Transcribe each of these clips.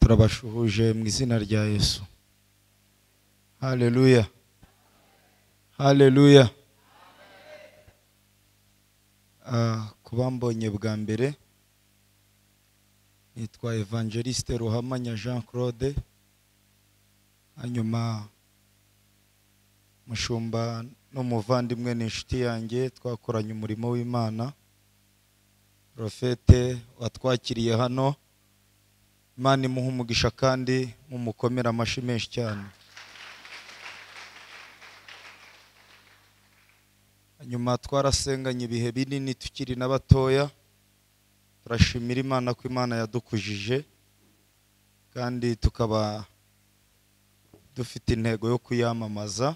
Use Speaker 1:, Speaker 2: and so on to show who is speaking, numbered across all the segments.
Speaker 1: turabashuhuje mu izina rya Yesu. Haleluya. Haleluya. Kubambonye bwa mbere nitwa Evangeliste Ruhamanya Jean Claude, hanyuma mushumba n'umuvandimwe n'inshuti yanjye twakoranye umurimo w'Imana, Profete watwakiriye hano. Imana imuha umugisha kandi mumukomera amashyi menshi cyane. Hanyuma twarasenganye ibihe binini tukiri n'abatoya, turashimira Imana ko Imana yadukujije kandi tukaba dufite intego yo kuyamamaza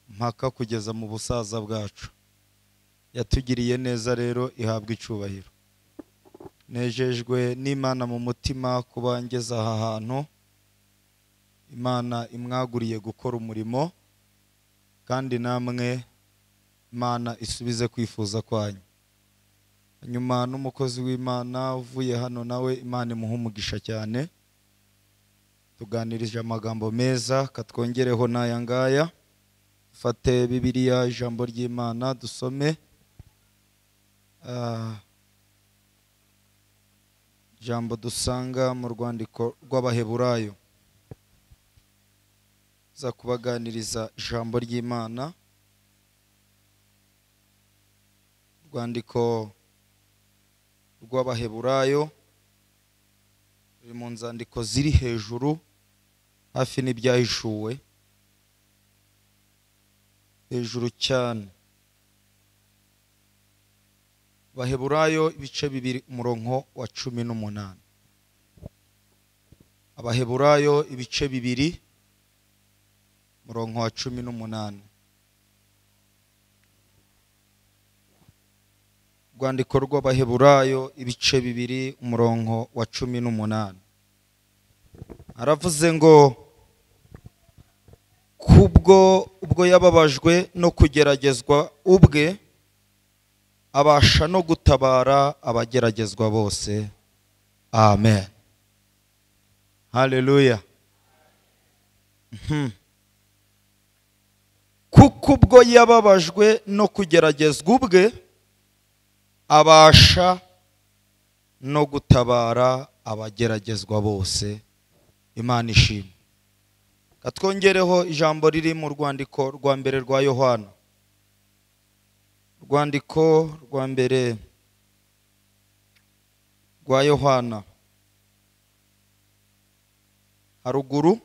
Speaker 1: mpaka kugeza mu busaza bwacu. Yatugiriye neza rero ihabwa icubahiro. Nejejwe n'Imana mu mutima kuba ngeze aha hantu. Imana imwaguriye gukora umurimo kandi namwe Imana isubize kwifuza kwanyu. Hanyuma n'umukozi w'Imana uvuye hano nawe Imana imuha umugisha cyane. Tuganirije amagambo meza katwongereho n'aya ngaya. Fate Bibiliya ijambo ry'Imana dusome. Jambo dusanga mu rwandiko rw'Abaheburayo. Za kubaganiriza ijambo ry'Imana. Rwandiko rw'Abaheburayo ruri mu nzandiko ziri hejuru hafi n'ibyahishuwe, hejuru cyane. Abaheburayo ibice 2 umurongo wa 18. Abaheburayo ibice 2 umurongo wa 18. Rwandiko rw'Abaheburayo ibice 2 umurongo wa 18. Aravuze ngo ubwo yababajwe no kugeragezwa ubwe abasha no gutabara abageragezwa bose. Amen. Haleluya. Kuko ubwo yababajwe no kugeragezwa ubwe abasha no gutabara abageragezwa bose. Imana ishimwe. Katwongereho ijambo riri mu rwandiko rwa mbere rwa Yohana. Rwandiko rwa mbere rwa Yohana, haruguru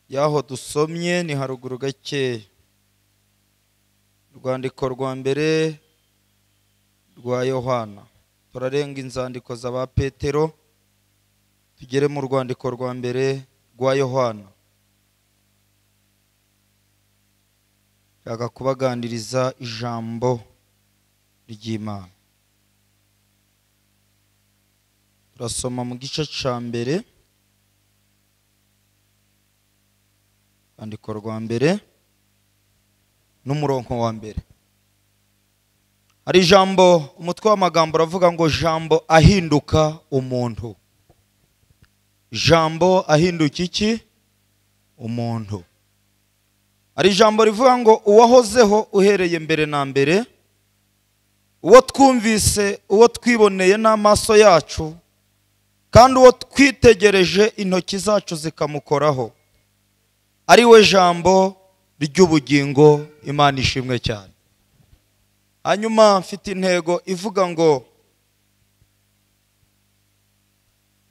Speaker 1: yaho dusomye ni haruguru gake. Rwandiko rwa mbere rwa Yohana, turarenga inzandiko z'aba Petero tugere mu rwandiko rwa mbere rwa Yohana. Yaga kubaganiriza ijambo ry'Imana. Turasoma mu gice ca mbere, rwandiko rwa mbere n'umurongo wa mbere. Hari ijambo, umutwe w'amagambo uravuga ngo jambo ahinduka umuntu. Jambo ahinduka iki? Umuntu. Hari ijambo rivuga ngo uwahozeho uhereye mbere na mbere, uwo twumvise, uwo twiboneye n'amaso yacu, kandi uwo twitegereje intoki zacu zikamukoraho, ari we jambo ry'ubugingo. Imana ishimwe cyane. Hanyuma mfite intego ivuga ngo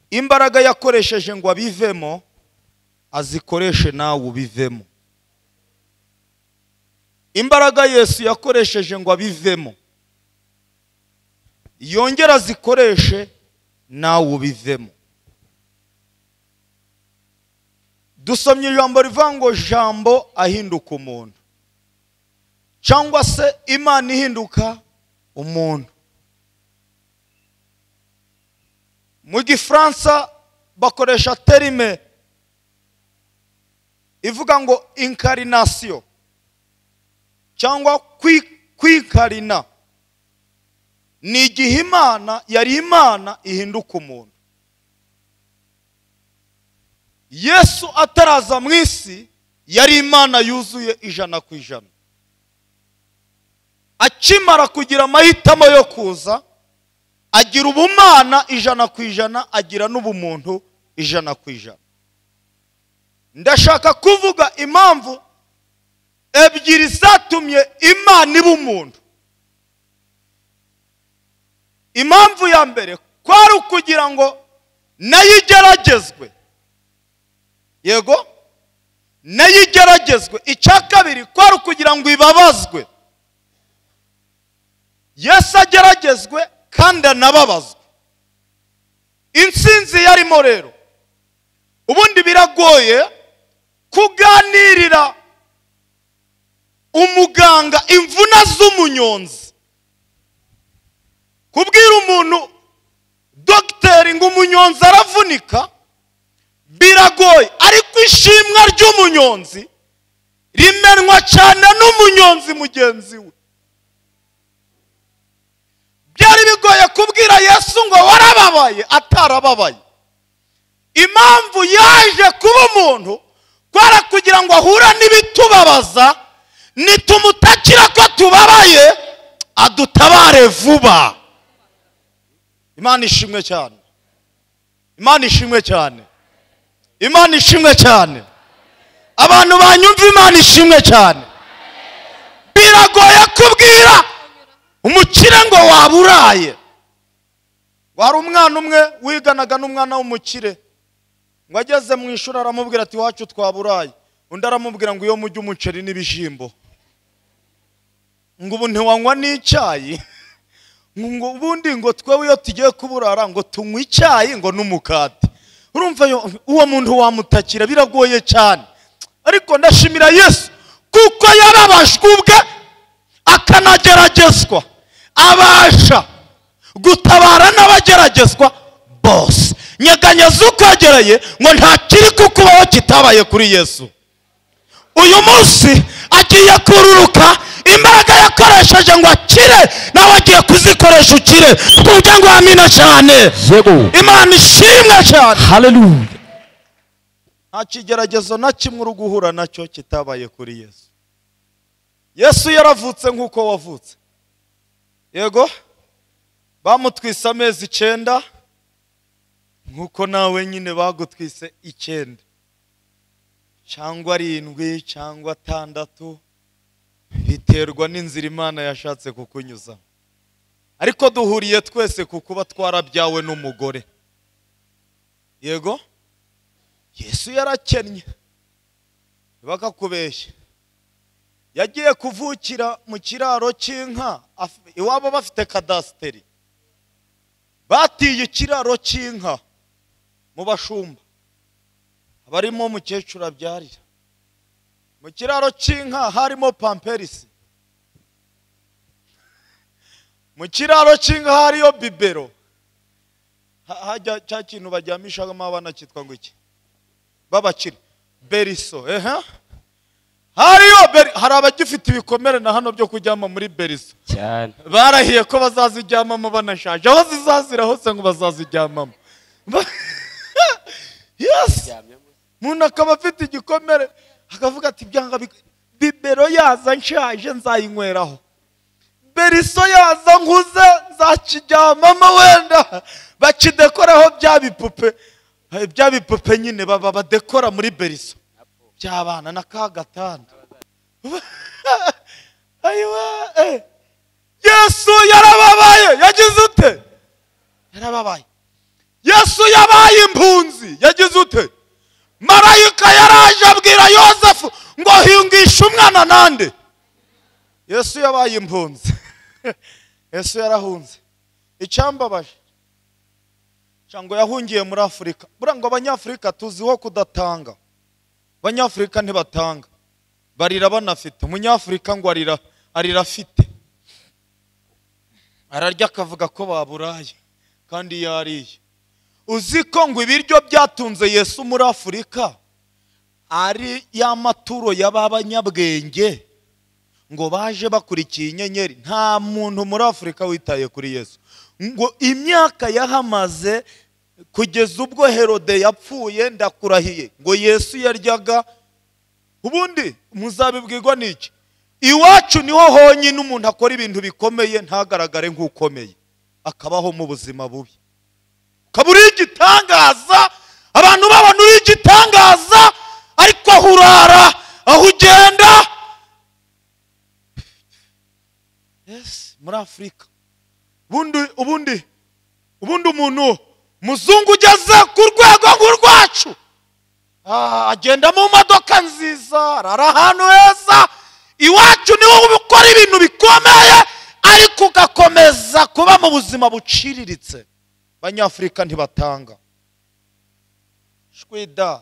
Speaker 1: imbaraga yakoresheje ngo abivemo azikoreshe nawe ubivemo. Imbaraga Yesu yakoresheje ngo abivemo yongera zikoreshe nawe ubivemo. Dusomye ijambo rivuga ngo jambo ahinduka umuntu, cyangwa se Imana ihinduka umuntu. Mu Gifaransa bakoresha terime ivuga ngo incarnation cyangwa kwikarina. Ni igihe Imana yari Imana ihinduka umuntu. Yesu ataraza mu isi yari Imana yuzuye 100%. Akimara kugira amahitamo yo kuza, agira ubumana 100%, agira n'ubumuntu 100%. Ndashaka kuvuga impamvu ebyiri zatumye Imana iba umuntu. Impamvu ya mbere kwari ukugira ngo nayo igeragezwe. Yego, nayo igeragezwe. Icya kabiri kwari ukugira ngo ibabazwe. Yesu ageragezwe kandi anababazwe. Intsinzi yarimo rero. Ubundi biragoye kuganirira umuganga imvuna z'umunyonzi. Kubwira umuntu dogiteri ngo umunyonzi aravunika biragoye, ariko ishimwa ry'umunyonzi rimenwa cyane n'umunyonzi mugenzi we. Byari bigoye kubwira Yesu ngo warababaye atarababaye. Impamvu yaje kuba umuntu kwara kugira ngo ahure n'ibitubabaza, nitumutakira ko tubabaye adutabare vuba. Imana ishimwe cyane. Imana ishimwe cyane. Imana ishimwe cyane. Abantu banyumva Imana ishimwe cyane. Biragoye kubwira umukire ngo waburaye. Wari umwana umwe wiganaga n'umwana w'umukire, ngo ageze mu ishuri aramubwira ati wacu twaburaye. Undi aramubwira ngo iyo mujye umuceri n'ibishimbo. Ngo ubu ntiwanywa n'icyayi. Ngo ubundi ngo twewe iyo tugiye kuburara ngo tunywe icyayi ngo n'umukati. Urumva uwo muntu wamutakira biragoye cyane. Ariko ndashimira Yesu kuko yarabashwe ubwe akanageragezwa, abasha gutabara n'abageragezwa bose. Nyeganyeza uko agereye ngo nta kiri kukubaho kitabaye kuri Yesu. Uyu munsi agiye kururuka, imbaraga yakoresheje ngo akire nawe agiye kuzikoresha ukire. Twumve ngo amina cyane. Imana ishimwe cyane.
Speaker 2: Hallelujah.
Speaker 1: Nta kigeragezo na kimwe uri guhura nacyo kitabaye kuri Yesu. Yesu yaravutse nk'uko wavutse. Yego, bamutwise amezi 9 nk'uko nawe nyine bagutwise 9 cyangwa 7 cyangwa 6, biterwa n'inzira Imana yashatse kukunyuza. Ariko duhuriye twese kukuba twarabyawe n'umugore. Yego, Yesu yarakennye bakakubeshya. Yagiye kuvukira mu kiraro cy'inka, iwabo bafite kadasiteri. Batiye ikiraro cy'inka mu bashumba, abarimo umukecuru abyarira. Mu kiraro cy'inka harimo pamperisi. Mu kiraro cy'inka hariyo bibero. Hajya cya kintu bajyamishamo abana cyitwa ngo iki? Babakiri beriso. Hari abagifite ibikomere na hano byo kujyama muri beriso
Speaker 2: cyane.
Speaker 1: Barahiye ko bazazijyamamo banashaje. Aho zizazira hose ngo bazazijyamamo. Yes. Umuntu akaba afite igikomere akavuga ati byanga bibero yaza nshaje nzayinyweraho, beriso yaza nkuze nzakijyamamo wenda bakidekoraho bya bipupe nyine badekora muri beriso by'abana na ka gatanda. Ayiwa, Yesu yarababaye. Yagize ute? Yarababaye. Yesu yabaye impunzi. Yagize ute? Marayika yaraje abwira Yosefu ngo hingisha umwana nande. Yesu yabaye impunzi. Yesu yarahunze. Icyambabaje cyangwa yahungiye muri Afurika. Burango abanyafurika tuziho kudatanga. Abanyafurika ntibatanga, barira banafite. Umunyafurika ngo arira afite. Ararya akavuga ko baburaye kandi yariye. Uzi ko ngo ibiryo byatunze Yesu muri Afurika ari ya maturo y'abanyabwenge ngo baje bakurikiye inyenyeri. Nta muntu muri Afurika witaye kuri Yesu. Ngo imyaka yahamaze kugeza ubwo Herode yapfuye ndakurahiye ngo Yesu yaryaga. Ubundi muzabibwirwa n'iki? Iwacu niho honyine umuntu akora ibintu bikomeye ntagaragare nk'ukomeye, akabaho mu buzima bubi. Kaburi igitangaza, abantu babona uri igitangaza, ariko aho urara, aho ugenda. Yes, muri Afrika. Ubundi umuntu muzungu ugeze ku rwego nk'urwacu, agenda mu modoka nziza, arara ahantu heza. Iwacu niho ukora ibintu bikomeye ariko ugakomeza kuba mu buzima buciriritse. Abanyafurika ntibatanga shwida.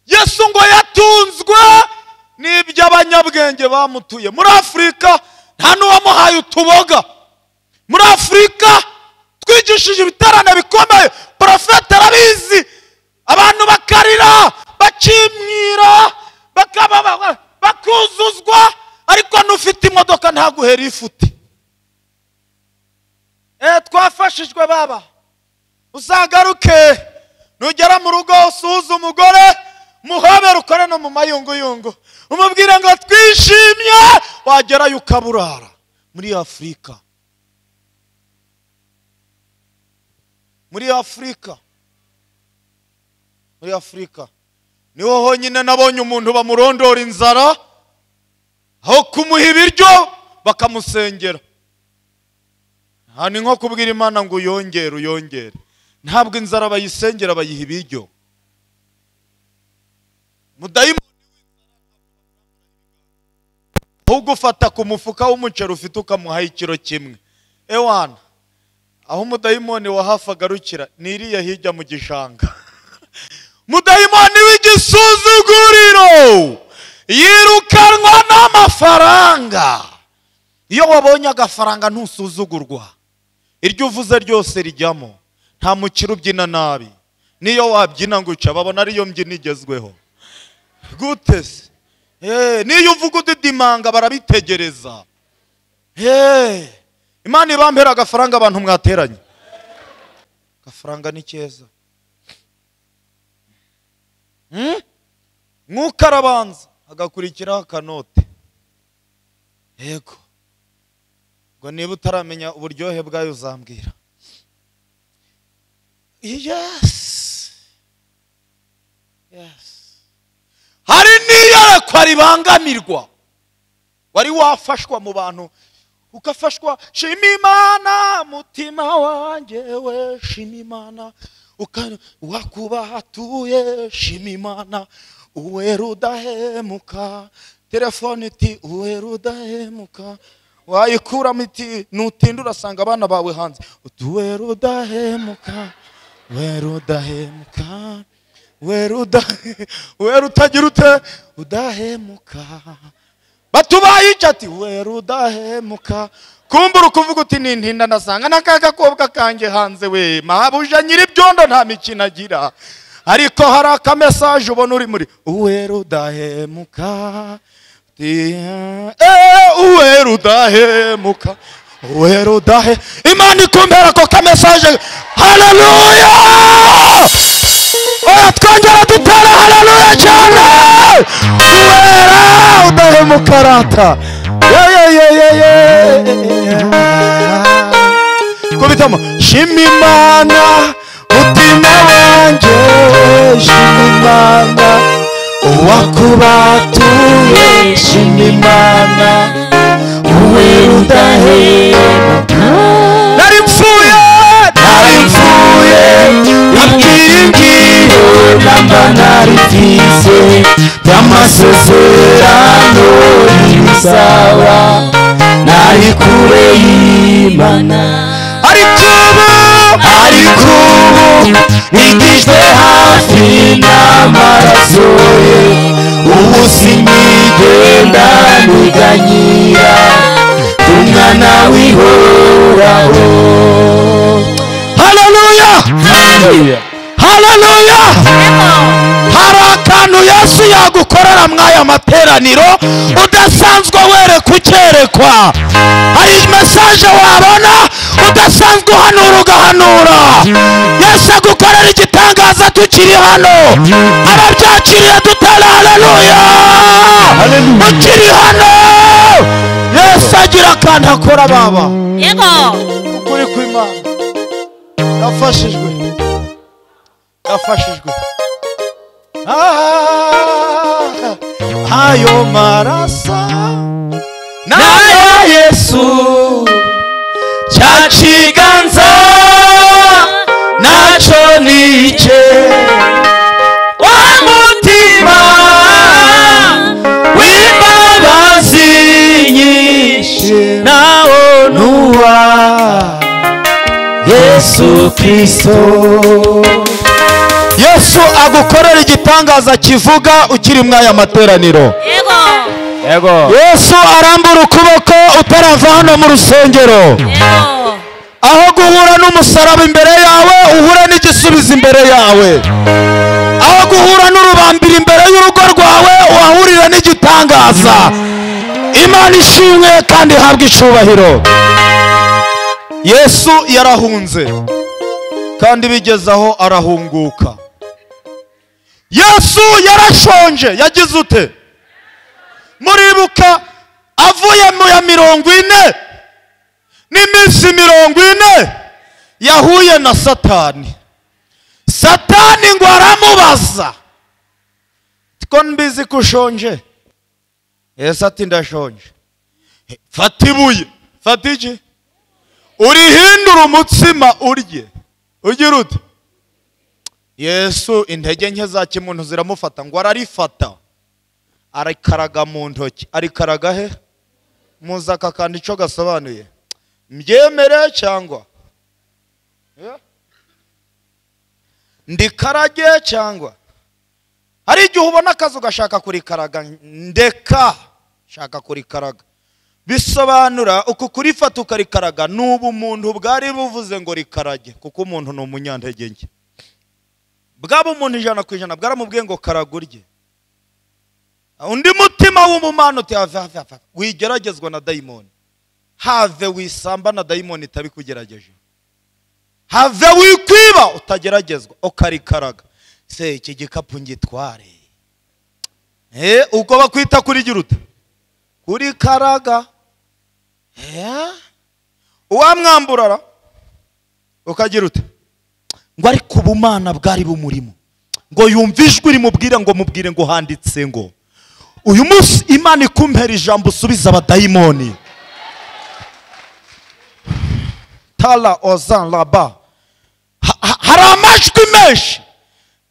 Speaker 1: Yesu ngo yatunzwe n'ibyo abanyabwenge bamutuye. Muri Afrika nta n'uwamuhaye utuboga. Muri Afrika twigishije ibiterane bikomeye, profeta arabizi, abantu bakarira, bakimwira, bakuzuzwa, ariko n'ufite imodoka ntaguhera ifuti. Twafashijwe baba. Uzagaruke nugera mu rugo usuhuza umugore, muhobera ukore no mu mayunguyungu, umubwire ngo twishimye, wagerayo ukaburara. Muri Afrika, muri Afrika niho honyine nabonye umuntu bamurondora inzara, aho kumuha ibiryo bakamusengera. Ni nko kubwira Imana ngo uyongere. Ntabwo inzara bayisengera, bayiha ibiryo. Mudayimoni ahubwo ufata ku mufuka w'umuceri ufite ukamuhaye ikiro kimwe. Ewana, aho umudayimoni wa hafi agarukira ni iriya hirya mu gishanga. Mudayimoni w'igisuzuguriro yirukanwa n'amafaranga. Iyo wabonye agafaranga ntusuzugurwa, iryo uvuze ryose rijyamo. Nta mukiro ubyina nabi, niyo wabyina ngo uca babona ariyo mbyino igezweho. Gute se? Niyo uvuga udidimanga barabitegereza. Imana ibambera agafaranga abantu mwateranye. Agafaranga ni keza. Mwuka arabanza agakurikiraho akanote. Yego, ngo niba utaramenya uburyohe bwayo uzambwira. Yes. Hari n'iyerekwa ribangamirwa. Wari wafashwa mu bantu, ukafashwa. Shima Imana mutima wanjye we, shima Imana wakubahatuye, shima Imana uwera udahemuka. Telefone iti uwera udahemuka, wayikuramo iti nutinda urasanga abana bawe hanze. Uwera udahemuka, wera udahemuka, wera utagira ute udahemuka. Batubaye icati wera udahemuka. Kumbura ukuvuga uti nintinda nasanga n'akagakobwa kanjye hanze we, mabuja nyiri ibyondo nta mikino agira. Ariko hari akamesaje ubona uri muri uwera udahemuka. Uwera udahemuka, uwera udahe. Imana ikumbera ko kamesaje. Haleluya! Twongera dutera haleluya cyane. Uwera udahemuka rata. Kubitamo shima Imana mutima wanjye, shima Imana wakubatuye, shima Imana uwera udahemuka. Nari mpfuye ibyiringiro namba narifise by'amasezerano y'ibizaba, nari kure y'Imana. Ariko ubu nigijwe hafi n'amaraso ye, ubu sinigenda niganyira umwana w'ihoraho. Haleluya! Haleluya! Hari akantu Yesu yagukorera mwaya materaniro udasanzwe were kucyerekwa. Hari message wabona udasanzwe uhanura ugahanura. Yesu agukorera igitangaza tukiri hano. Arabyakiriye dutera haleluya. Ukiri hano Yesu agira kandi akora baba.
Speaker 2: Yego.
Speaker 1: Ukuri kw'Imana. Yafashijwe. Ayo marasa na Yesu cyakiganza naco nice wa mutima w'imbabazi nyinshi nawo nuwa Yesu Kristo. Yesu agukorera igitangaza kivuga ukiri mwaya materaniro. Yego. Yesu arambura ukuboko utarava hano mu rusengero. Yego. Aho guhura n'umusaraba imbere yawe uhura n'igisubizo imbere yawe. Aho guhura n'urubambira imbere y'urugo rwawe uhahurira n'igitangaza. Imana ishimwe kandi ihabwa icubahiro. Yesu yarahunze kandi bigeze aho arahunguka. Yesu yarashonje yagize ute? Muribuka avuye mu ya 40 n'iminsi 40 yahuye na Satani. Satani ngo aramubaza, ko mbizi kushonje? Yesu ati ndashonje. Fata ibuye. Fata iki? Urihindura umutsima urye. Ugira ute? Yesu intege nke za kimuntu ziramufata ngo ararifata. Arikaraga mu ntoki. Arikaraga he? Muzaka kandi ico gasobanuye. Mbyemere cyangwa? Ndikarage cyangwa? Hari igihe ubona akazi ugashaka kurikaraga. Ndeka shaka kurikaraga. Bisobanura uku kurifata ukarikaraga nubu umuntu bwari buvuze ngo rikarage kuko umuntu no umunyantege nke. Bwabo umuntu 100% bwaramubwiye ngo karagurye. Undi mutima w'umumano uti have wigeragezwa na daimoni. Have wisamba na daimoni itabikugerageje. Have wikwiba utageragezwa ukarikaraga. Se iki gikapu ngitware. Uko bakwita kuri giruta. Kuri karaga. Uwamwamburara ukagira ute? Ngo ari kubumana bwari bumurimo. Ngo yumvijwe rimubwira ngo mubwire ngo handitse ngo uyu munsi Imana ikumpera ijambo usubiza abadayimoni. Tala ozan laba. Hari amajwi menshi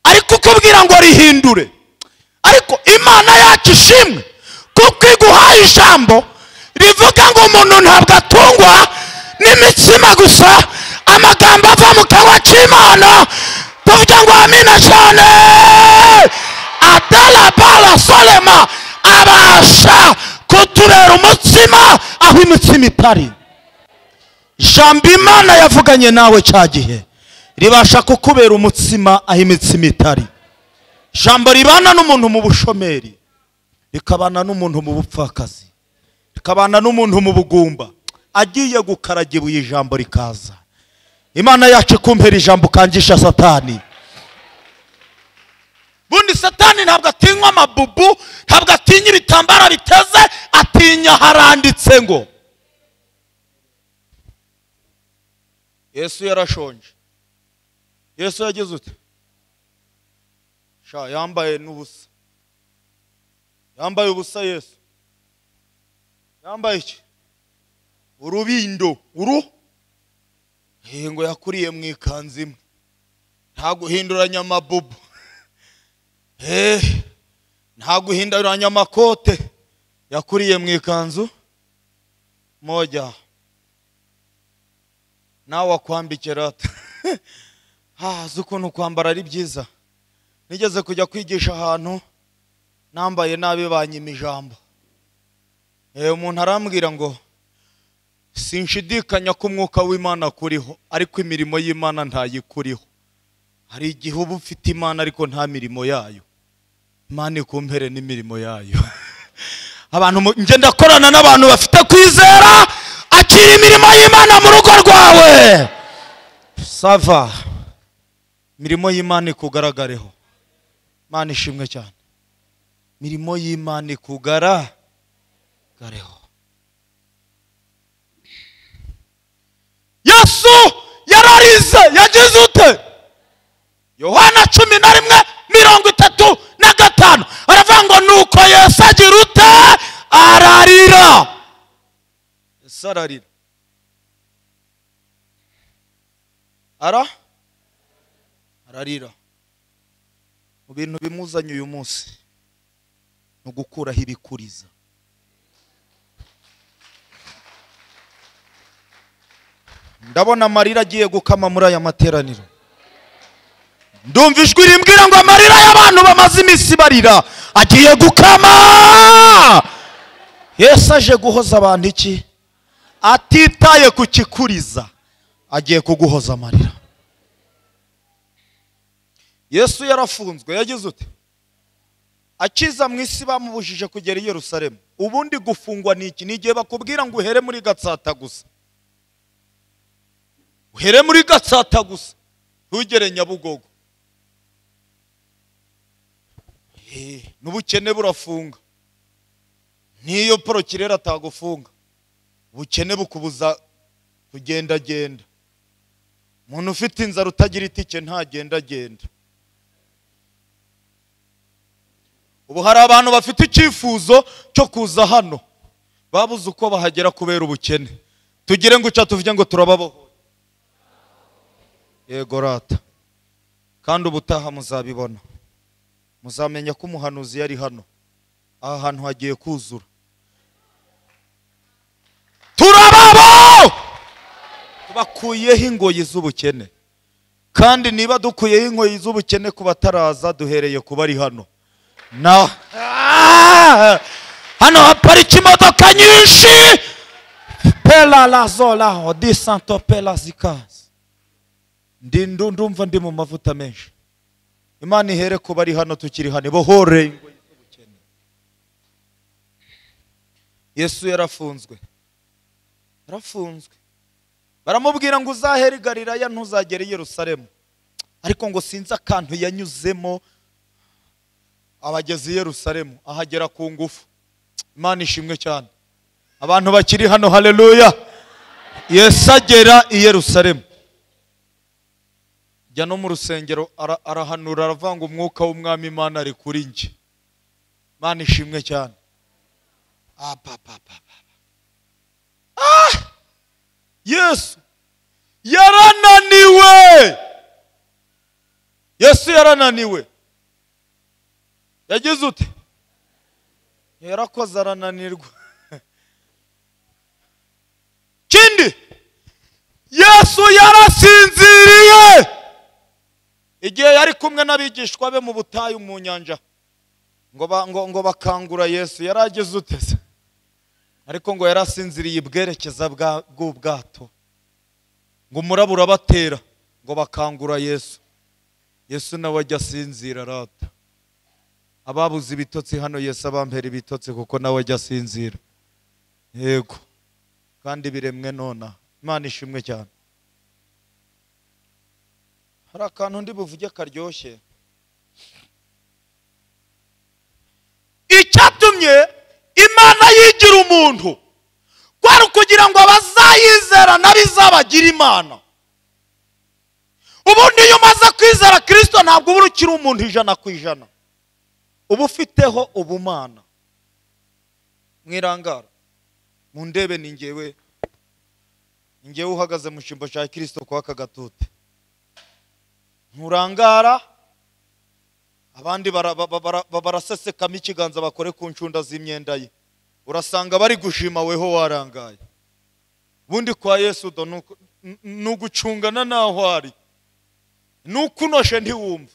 Speaker 1: ariko ukubwira ngo rihindure. Ariko Imana yacu ishimwe kuko iguhaye ijambo rivuga ngo umuntu ntabwo atungwa n'imitsima gusa, amagambo ava mu kanwa k'Imana. Tuvuga ngo amina cyane. Atala bala solema abasha kutubera umutsima aho imitsima itari. Jambo Imana yavuganye nawe cya gihe ribasha kukubera umutsima aho imitsima itari. Jambo ribana n'umuntu mu bushomeri, rikabana n'umuntu mu bupfakazi, rikabana n'umuntu mu bugumba, agiye gukaraga ibuye ijambo rikaza. Imana yacu kumpera ijambo kangisha Satani. Bundi Satani ntabwo atinywa amabubu, ntabwo atinya ibitambara biteze, atinya haranditse ngo. Yesu yarashonje. Yesu yagize ute? Yambaye n'ubusa. Yambaye ubusa Yesu. Yambaye iki? Urubindo. Ngo yakuriye mu ikanzu imwe. Nta guhinduranya amabubu. Nta guhinduranya amakote. Yakuriye mu ikanzu moja. Nawe wakwambikira ati zukuntu kwambara ari byiza. Nigeze kujya kwigisha ahantu nambaye nabi banyima ijambo. Umuntu arambwira ngo sinshidikanya ko umwuka w'Imana kuriho ariko imirimo y'Imana ntayikuriho. Hari igihe uba ufite Imana ariko nta mirimo yayo. Imana ikumpere n'imirimo yayo. Abantu nje ndakorana n'abantu bafite kwizera, akira imirimo y'Imana mu rugo rwawe. Sava. Imirimo y'Imana ikugaragareho. Imana ishimwe cyane. Imirimo y'Imana ikugaragareho. Yesu yararize, yagize ute? Yohana 11:35 aravuga ngo nuko Yesu agira ute? Ararira. Yesu ararira. Ararira. Mu bintu bimuzanye uyu munsi no gukuraho ibikuriza. Ndabona amarira agiye gukama muri aya materaniro. Ndumva ijwi rimbwira ngo amarira y'abantu bamaze iminsi barira agiye gukama. Yesu aje guhoza abantu iki? Atitaye ku kikuriza, agiye kuguhoza amarira. Yesu yarafunzwe, yagize ute? Akiza mu isi bamubujije kugera i Yerusalemu. Ubundi gufungwa ni iki? Nigiye bakubwira ngo uhere muri Gatsata gusa. Uhere muri Gatsata gusa, ntugere Nyabugogo. N'ubukene burafunga. Niyo Porokirera atagufunga, ubukene bukubuza kugenda genda. Umuntu ufite inzara utagira itike ntagenda genda. Ubu hari abantu bafite icyifuzo cyo kuza hano, babuze uko bahagera kubera ubukene. Tugire ngo uca tuvuge ngo turababohoye. Yego rata. Kandi ubutaha muzabibona. Muzamenya ko umuhanuzi yari hano. Aha hantu hagiye kuzura. Turababo! Tubakuyeho ingoyi z'ubukene. Kandi niba dukuyeho ingoyi z'ubukene ku bataraza, duhereye kuba ari hano. Hano haparika imodoka nyinshi. Pela la zola odi santo pela zikazi. Ndumva ndi mu mavuta menshi. Imana ihere kuba ari hano tukiri hano, bohore ingoyi z'ubukene. Yesu yarafunzwe. Yarafunzwe. Baramubwira ngo uzahere i Galilaya ntuzagere i Yerusalemu. Ariko ngo sinzi akantu yanyuzemo abageze i Yerusalemu, ahagera ku ngufu. Imana ishimwe cyane. Abantu bakiri hano, haleluya. Yesu agera i Yerusalemu. Jya no mu rusengero arahanura, aravuga ngo umwuka w'Umwami Imana ari kuri nje. Imana ishimwe cyane. Yesu yarananiwe. Yesu yarananiwe. Yagize ute? Yarakoze arananirwa. Kindi, Yesu yarasinziriye. Igihe yari kumwe n'abigishwa be mu butayu mu nyanja, ngo bakangura Yesu, yaragize ute se? Ariko ngo yarasinziriye ibwerekeza bw'ubwato. Ngo umuraba urabatera, ngo bakangura Yesu. Yesu nawe ajya asinzira rata. Ababuze ibitotsi hano, Yesu abampera ibitotsi kuko nawe ajya asinzira. Yego. Kandi biremwe nona. Imana ishimwe cyane. Hari akantu ndi buvuge karyoshye. Icyatumye Imana yigira umuntu kwari kugira ngo abazayizera n'abizabagira Imana. Ubundi iyo umaze kwizera Kristo ntabwo uba ukiri umuntu 100%. Uba ufiteho ubumana. Mwirangara. Mundebe ni njyewe uhagaze mu cyimbo cya Kristo kwa kagatute. Nturangara. Abandi barasesekamo ikiganza bakore ku ncunda z'imyenda ye. Urasanga bari gushima weho warangaye. Bundi kwa Yesu do nugucungana naho ari. Nukunoshe ntiwumva.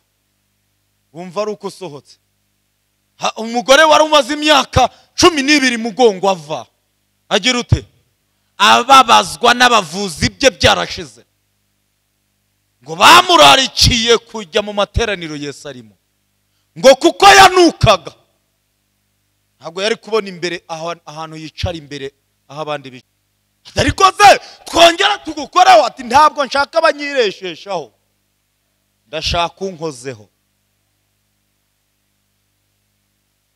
Speaker 1: Wumva ari uko usohotse. Umugore wari umaze imyaka 12 mugongo ava. Agira ute? Ababazwa n'abavuzi bye byarashize. Ngo bamurarikiye kujya mu materaniro Yesu arimo. ngo kuko yanukaga ntabwo yari kubona imbere ahantu yicara imbere aho abandi bicara. Ariko se twongera tugukoraho, ati ntabwo nshaka abanyiresheshaho, ndashaka unkozeho.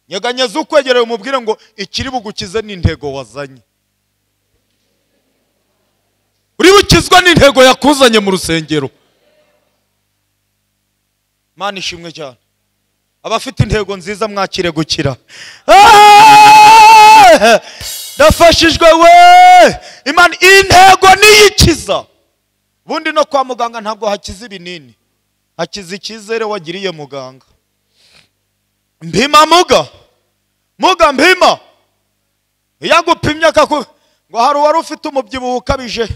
Speaker 1: Nyeganyeza ukwegereye umubwire ngo ikiri bugukize n'intego wazanye. Uri bukizwa n'intego yakuzanye mu rusengero. Mana ishimwe cyane. Abafite intego nziza mwakire gukira. Dafashijwe we. Imana intego niyikiza. Bundi no kwa muganga ntabwo hakiza ibinini. Hakiza icyizere wagiriye muganga. Mpima muga mpima. Yagupimye ngo hari wari ufite umubyibuho ukabije.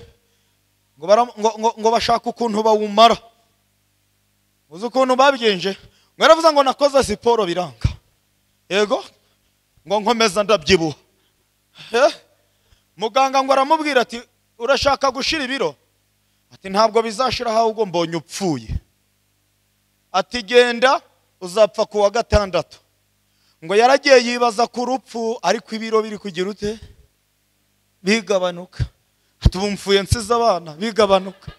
Speaker 1: Ngo bashaka ukuntu bawumara. Uzi ukuntu babigenje? Mwaravuze ngo nakoze siporo biranga. Yego? Ngo nkomeza ndabyibuha. Muganga ngo aramubwira ati urashaka gushira ibiro? Ati ntabwo bizashira ahubwo mbonye upfuye. Ati genda uzapfa ku wa gatandatu. Ngo yaragiye yibaza ku rupfu ariko ibiro biri kugira ute? Bigabanuka. Ati mfuye nsize abana bigabanuka.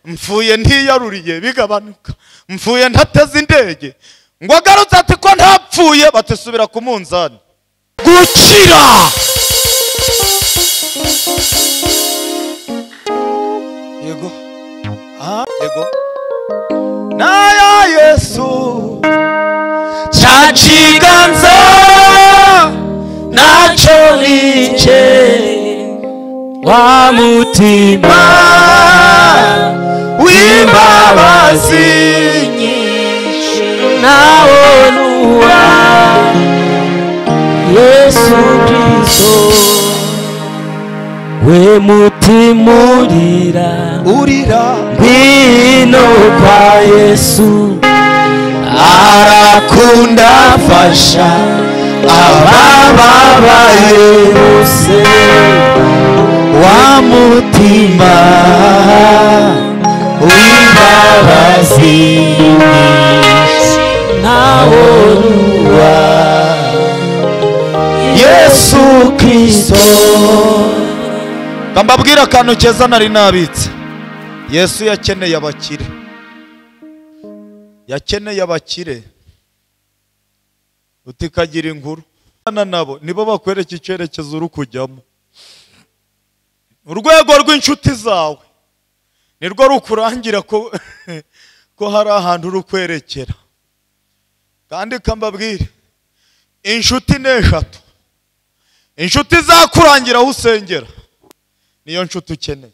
Speaker 1: Mfuye ntiyaruriye bigabanuka. Mfuye ntateze indege. Ngo agarutse ati ko ntapfuye batisubira ku munzani. Gukira. Yego. Yego. Naya Yesu chachiganza nacho niche wa mutima w'imbabazi nyinshi naonua Yesu Kristo we mutima urira ngwino kwa Yesu arakunda afasha abababaye bose wa mutima w'imbabazi nyinshi naonua Yesu Kristo. Kambabwira akantu keza nari nabitse. Yesu yakeneye abakire. Yakeneye abakire. Utikagira inkuru. Nabo nibo bakwereka icyerekezo uri kujyamo. Urwego rw'inshuti zawe nirwo rukurangira ko hari ahantu uri kwerekera. Kandi kambabwire inshuti n'eshatu. Inshuti zakurangira aho usengera niyo nshuti ukeneye.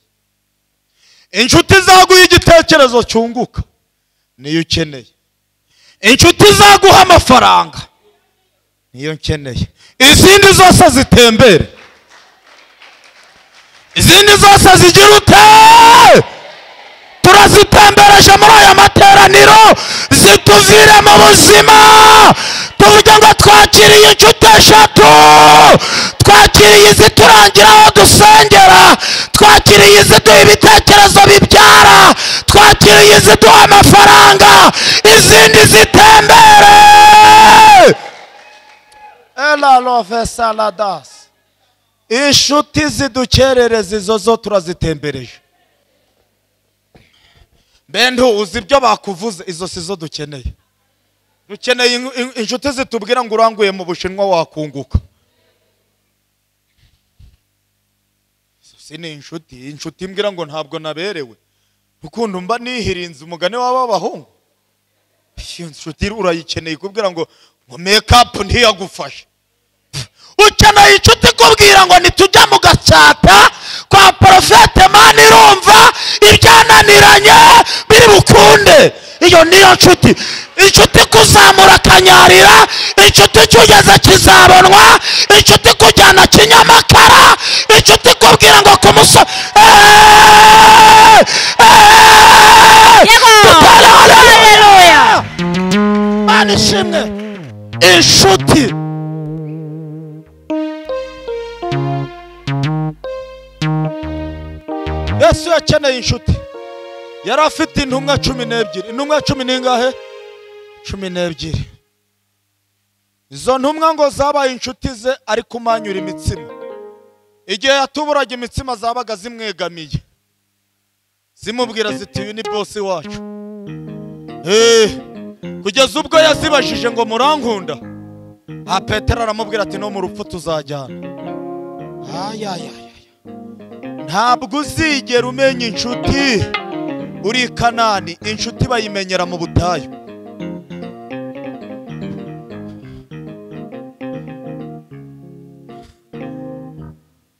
Speaker 1: Inshuti zaguha igitekerezo cyunguka niyo ukeneye. Inshuti zaguha amafaranga niyo nkeneye. Izindi zose zitembere. Izindi zose zigira ute? Turazitembereje muri aya materaniro zituvire mu buzima. Tuvuge ngo twakiriye inshuti eshatu. Twakiriye iziturangira aho dusengera. Twakiriye iziduha ibitekerezo bibyara. Twakiriye iziduha amafaranga. Izindi zitembere. Ela love saladas. Inshuti zidukerereza izo zo turazitembereje. Bendo uzi ibyo bakuvuze izo sizo dukeneye. Dukeneye inshuti zitubwira ngo uranguye mu Bushinwa wakunguka. Sine inshuti mbwira ngo ntabwo naberewe. Ukuntu mba nihirinze umugane w'abahungu. Inshuti urayikeneye kubwira ngo make up ntiyagufashe. Ukeneye inshuti kubwira ngo nitujya mu Gatsata kwa Profete Mana irumva ibyananiranye biri bukunde. Iyo niyo nshuti. Inshuti kuzamura kanyarira. Inshuti cyugeze kizabonwa. Inshuti kujyana Kinyamakara. Inshuti kubwira ngo kumusa haleluya. Mana ishimwe. Inshuti Yesu yakeneye inshuti. Yari afite intumwa 12. Intumwa 10 ningahe? 12. izo ntumwa ngo zabaye inshuti ze ari kumanyura imitsima. Igihe yatuburaga imitsima zabaga zimwegamiye, zimubwira ziti uyu ni bosi wacu. Kugeza ubwo yazibajije ngo murankunda, Petero aramubwira ati no mu rupfu tuzajyana. Ntabwo uzigera umenya inshuti uri Kanani, inshuti bayimenyera mu butayu.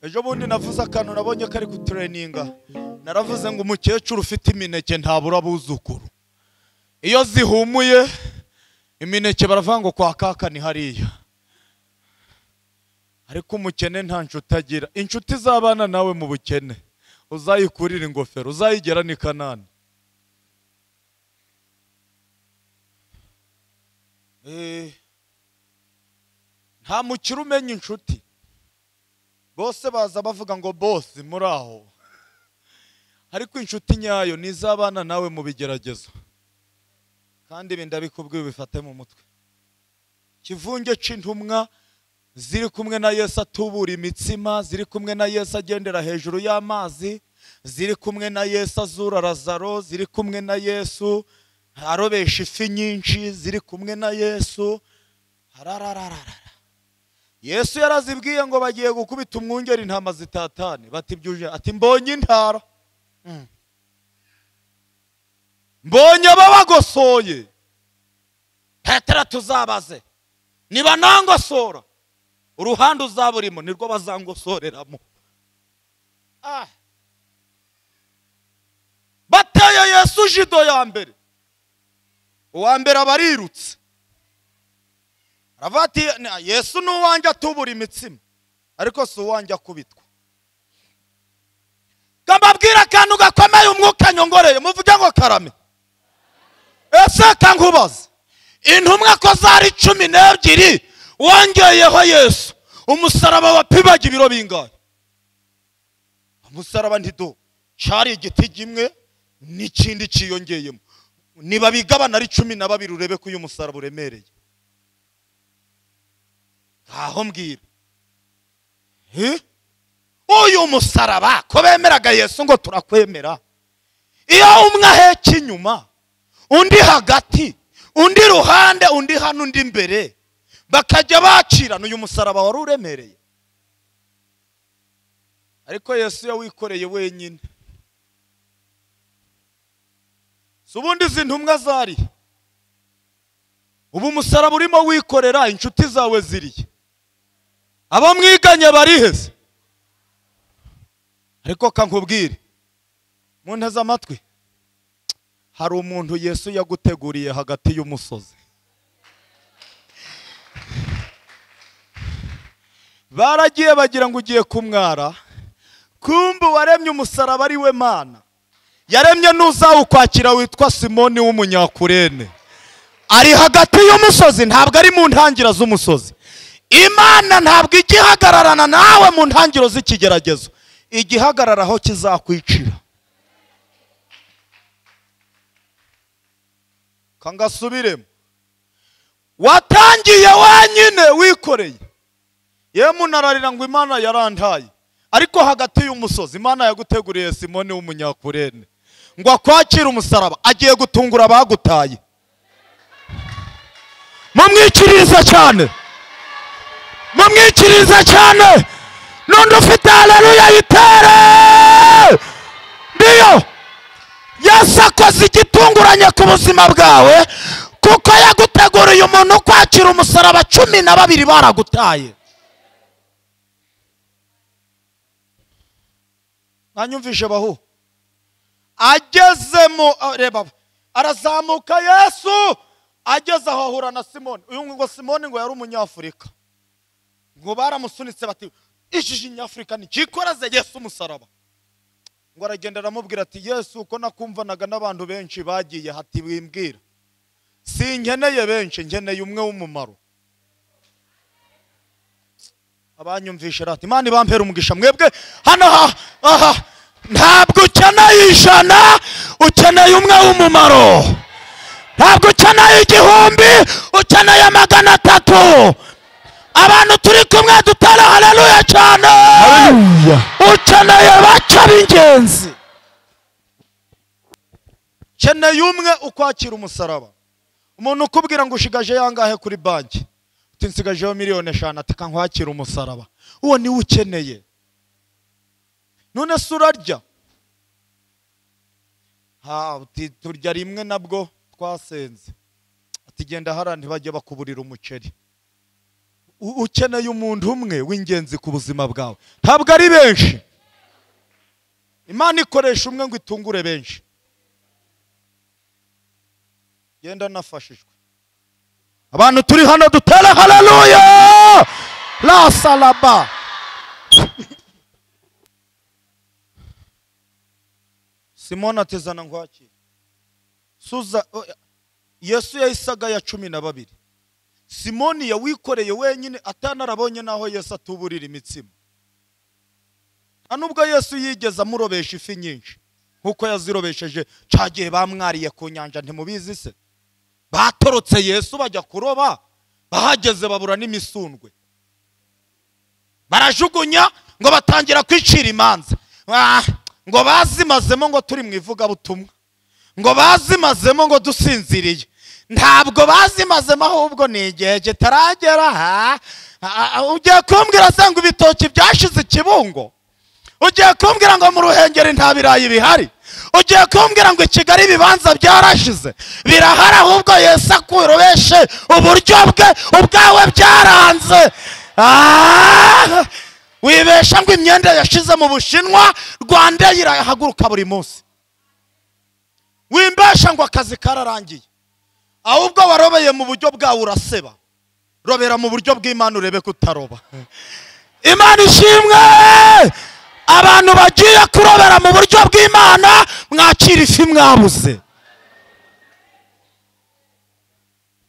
Speaker 1: Ejo bundi navuze akantu nabonye kari ku traininga, naravuze ngo umukecuru ufite imineke ntabura abuzukuru. Iyo zihumuye imineke baravuga ngo kwa kaka ni hariya, ariko umukene nta nshuti agira. Inshuti z'abana nawe mu bukene uzayikurira ingofero, uzayigera ni Kanani. Nta mukire umenya inshuti, bose baza bavuga ngo bosi muri aho, ariko inshuti nyayo ni iz'abana nawe mu bigeragezo. Kandi ibi ndabikubwiye bifate mu mutwe. Kivunge c'intumwa ziri kumwe na Yesu atubura imitsima, ziri kumwe na Yesu agendera hejuru y'amazi, ziri kumwe na Yesu azura Lazaro, ziri kumwe na Yesu arobesha ifi nyinshi, ziri kumwe na Yesu. Yesu yarazibwiye ngo bagiye gukubita umwungeri intama zitatane, bati byuje, ati mbonye intara, mbonye babagosoye. Petero tuzabaze niba nangosora, uruhande uzaburimo nirwo bazangosoreramo. Bateye Yesu jido ya mbere, uwa mbere abarirutse aravuga ati Yesu n'uwanjye atubura imitsima, ariko si uwanjye akubitwa. Kambabwira akantu gakomeye umwuka nyongoreye, muvuge ngo karame. Ese kankubaza, intumwa ko zari 12 wongeyeho Yesu, umusaraba wapibaga ibiro bingahe? Umusaraba ntido cyari igiti gimwe n'ikindi ciyongeyemo, niba bigabana ari 12 urebe ko uyu musaraba uremereye. Aho mbwira, uyu musaraba ko bemeraga Yesu ngo turakwemera, iyo umwe aheka inyuma undi hagati undi ruhande undi hano undi imbere bakajya bacirana, uyu musaraba wari uremereye. Ariko Yesu yawikoreye wenyine. Subundi izi ntumwa zari, ubu musaraba urimo wikorera, inshuti zawe ziriye, abo mwiganye bariheze. Ariko kankubwire, munteze amatwi, hari umuntu Yesu yaguteguriye hagati y'umusozi. Baragiye bagira ngo ugiye kumwara, kumbe waremye umusaraba ari we Mana. Yaremye n'uzawukwakira witwa Simoni w'umunyakurene, ari hagati y'umusozi, ntabwo ari mu ntangira z'umusozi. Imana ntabwo igihagararana nawe mu ntangiro z'ikigeragezo, igihagararaho kizakwicira. Kangasubiremo, watangiye wenyine wikoreye. Yemu nararira ngo Imana yarantaye, ariko hagati y'umusozi Imana yaguteguriye Simoni w'umunyakurene ngo akwakire umusaraba, agiye gutungura abagutaye. Mumwikiriza cyane, mumwikiriza cyane, n'undi ufite haleluya yitere. Ndiyo Yesu akoze igitunguranye ku buzima bwawe, kuko yaguteguriye umuntu kwakira umusaraba 12 baragutaye. Nanyumvishe bahu, agezemo reba, arazamuka Yesu ageze aho ahura na Simoni. Uyu ngo Simoni ngo yari umunyafurika, ngo baramusunitse bati ishije nyafurika ni kikoreze Yesu umusaraba. Ngo aragenda aramubwira ati Yesu, uko nakumvanaga n'abantu benshi bagiye, hati wimbwira, sinkeneye benshi, nkeneye umwe w'umumaro. Abanyumvishe rati, Imana ibampera umugisha. Mwebwe hano aha ntabwo ukeneye 100, ukeneye umwe w'umumaro. Ntabwo ukeneye 1000, ukeneye 300. abantu turi kumwe dutera haleluya cyane.
Speaker 2: Haleluya.
Speaker 1: Ukeneye baca b'ingenzi, ukeneye umwe ukwakira umusaraba. Umuntu ukubwira ngo ushigaje yangahe kuri banki, uti nsigajeho miliyoni 5, ati kankwakira umusaraba. Uwo niwe ukeneye. None se urarya? Uti turya rimwe nabwo twasenze. Ati genda hara ntibajye bakuburira umuceri. Ukeneye umuntu umwe w'ingenzi ku buzima bwawe, ntabwo ari benshi. Imana ikoresha umwe ngo itungure benshi. Genda nafashijwe. Abantu turi hano dutere haleluya. La salaba. Simoni atezana nkwakira. Suza Yesu yahisaga ya 12. Simoni yawikoreye wenyine atanarabonye naho Yesu atuburira imitsima. Anubwo Yesu yigeza amurobesha ifi nyinshi nkuko yazirobesheje cagiye bamwariye ku nyanja, ntimubizi se? Batorotse Yesu bajya kuroba, bahageze babura n'imisundwe, barajugunya ngo batangira kwicira imanza. Ngo bazimazemo ngo turi mu ivuga butumwa, ngo bazimazemo ngo dusinziriye. Ntabwo bazimazemo, ahubwo ni igihe kitaragera. Ugiye kumbwira se ngo ibitoki byashize ikibungo? Ugiye kumbwira ngo mu Ruhengeri nta birayi bihari? Ugiye kumbwira ngo i Kigali ibibanza byarashize? Birahari, ahubwo Yesu akurobeshe uburyo bwe, ubwawe byaranze. Wibesha ngo imyenda yashize mu Bushinwa, Rwanda irahaguruka buri munsi. Wimbesha ngo akazi kararangiye, ahubwo warobeye mu buryo bwawe uraseba. Robera mu buryo bw'Imana urebe kutaroba. Imana ishimwe. Abantu bagiye kurobera mu buryo bw'Imana, mwakira ifi mwabuze.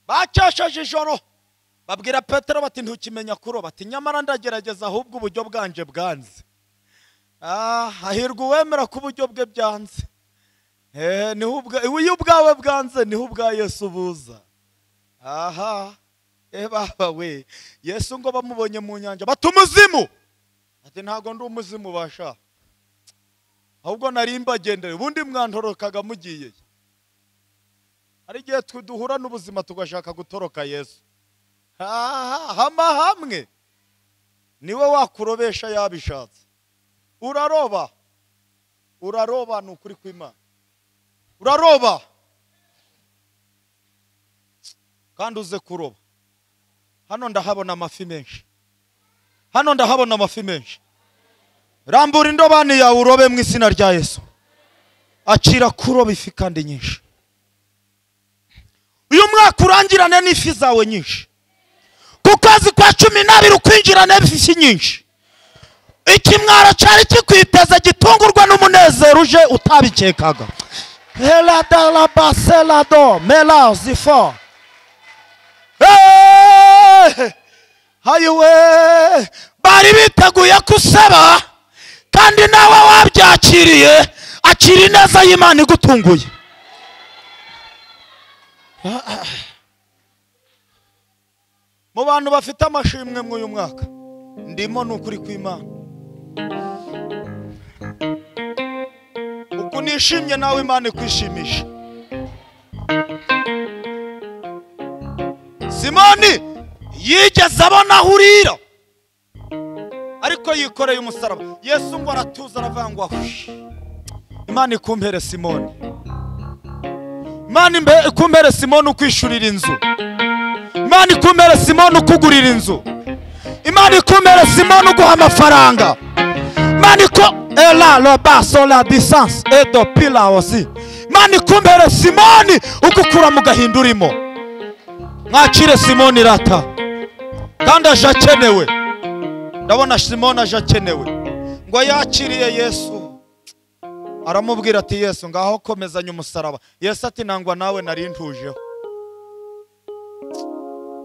Speaker 1: Bacyashaje ijoro babwira Petero bati ntukimenya kuroba, ati nyamara ndagerageza ahubwo uburyo bwanje bwanze. Hahirwa uwemera ko uburyo bwe byanze. Iyo ubwawe bwanze niho ubwa Yesu buza. Baba we, Yesu ngo bamubonye mu nyanja bati umuzimu. Ati ntago ndi umuzimu basha, ahubwo nari mbagendere, ubundi mwantorokaga mugiye. Hari igihe duhura n'ubuzima tugashaka gutoroka Yesu. Hamwe niwe wakurobesha yabishatse. Uraroba ni ukuri kw'Imana. Uraroba kandi uze kuroba. Hano ndahabona amafi menshi. Rambura indobani yawe urobe mu izina rya Yesu. Akira kuroba ifi kandi nyinshi. Uyu mwaka urangirane n'ifi zawe nyinshi. Ku kwezi kwa 12 ukwinjirane ifi nyinshi. Ikimwaro cyari kikwiteza gitungurwa n'umunezero uje utabikekaga. Hela da la basela do mela zifo. Hayiwe bari biteguye kusaba, kandi nawe wabyakiriye. Akiri neza y'Imana igutunguye. Mu bantu bafite amashimwe mu uyu mwaka ndimo n'ukuri kw'Imana. Uko nishimye nawe Imana ikwishimisha. Simoni yigeze abona hurira, ariko yikoreye umusaraba. Yesu ngo aratuza aravangwa. Imana ikumpere Simoni. Imana ikumpere Simoni ukwishurira inzu. Imana ikumpere Simoni ukugurira inzu. Imana ikumpere Simoni uguha amafaranga. Imana ela lo baso la distance et do pila aussi. Imana ikumpere Simoni ugukura mu gahindurimo. Mwakire Simoni rata, kandi aje akenewe. Ndabona Simoni aje akenewe. Ngo yakiriye Yesu, aramubwira ati Yesu ngaho komezanya umusaraba. Yesu ati nangwa nawe nari ntujeho.